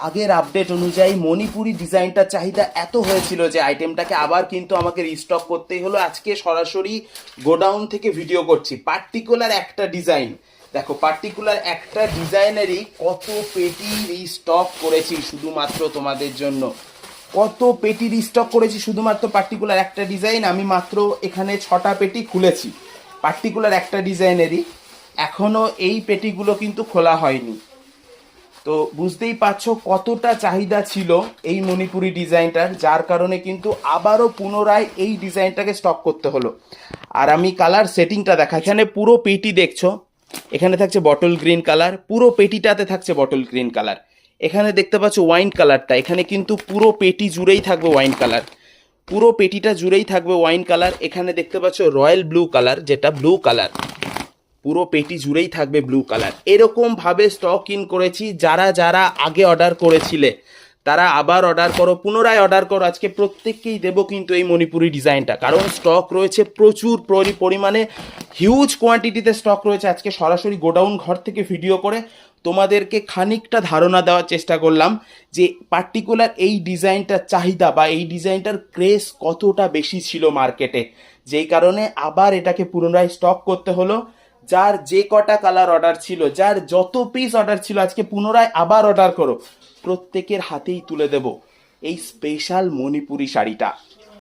আগের আপডেট অনুযায়ী মণিপুরি ডিজাইনটার চাহিদা এত হয়েছিল যে আইটেমটাকে আবার কিন্তু আমাকে রিস্টক করতেই হলো। আজকে সরাসরি গোডাউন থেকে ভিডিও করছি। পার্টিকুলার একটা ডিজাইন দেখো, পার্টিকুলার একটা ডিজাইনেরই কত পেটি রিস্টক করেছি শুধুমাত্র তোমাদের জন্য। কত পেটি রিস্টক করেছি শুধুমাত্র পার্টিকুলার একটা ডিজাইন। আমি মাত্র এখানে 6টা পেটি খুলেছি পার্টিকুলার একটা ডিজাইনেরই। এখনো এই পেটিগুলো কিন্তু খোলা হয়নি। তো বুঝতেই পারছো কতটা চাহিদা ছিল এই মণিপুরি ডিজাইনটার, যার কারণে কিন্তু আবারও পুনরায় এই ডিজাইনটাকে স্টক করতে হলো। আর আমি কালার সেটিংটা দেখা, এখানে পুরো পেটি দেখছো, এখানে থাকছে বটল গ্রিন কালার, পুরো পেটিটাতে থাকছে বটল গ্রিন কালার। এখানে দেখতে পাচ্ছ ওয়াইন কালারটা, এখানে কিন্তু পুরো পেটি জুড়েই থাকবে ওয়াইন কালার, পুরো পেটিটা জুড়েই থাকবে ওয়াইন কালার। এখানে দেখতে পাচ্ছ রয়্যাল ব্লু কালার, যেটা ব্লু কালার, পুরো পেটি জুড়েই থাকবে ব্লু কালার। এরকম ভাবে স্টক ইন করেছি। যারা যারা আগে অর্ডার করেছিলে তারা আবার অর্ডার করো, পুনরায় অর্ডার করো। আজকে প্রত্যেককেই দেবো কিন্তু এই মণিপুরি ডিজাইনটা, কারণ স্টক রয়েছে প্রচুর পরিমাণে, হিউজ কোয়ান্টিটিতে স্টক রয়েছে। আজকে সরাসরি গোডাউন ঘর থেকে ভিডিও করে তোমাদেরকে খানিকটা ধারণা দেওয়ার চেষ্টা করলাম যে পার্টিকুলার এই ডিজাইনটার চাহিদা বা এই ডিজাইনটার ক্রেজ কতটা বেশি ছিল মার্কেটে, যেই কারণে আবার এটাকে পুনরায় স্টক করতে হলো। যার যে কটা কালার অর্ডার ছিল, যার যত পিস অর্ডার ছিল, আজকে পুনরায় আবার অর্ডার করো, প্রত্যেকের হাতেই তুলে দেব এই স্পেশাল মণিপুরি শাড়িটা।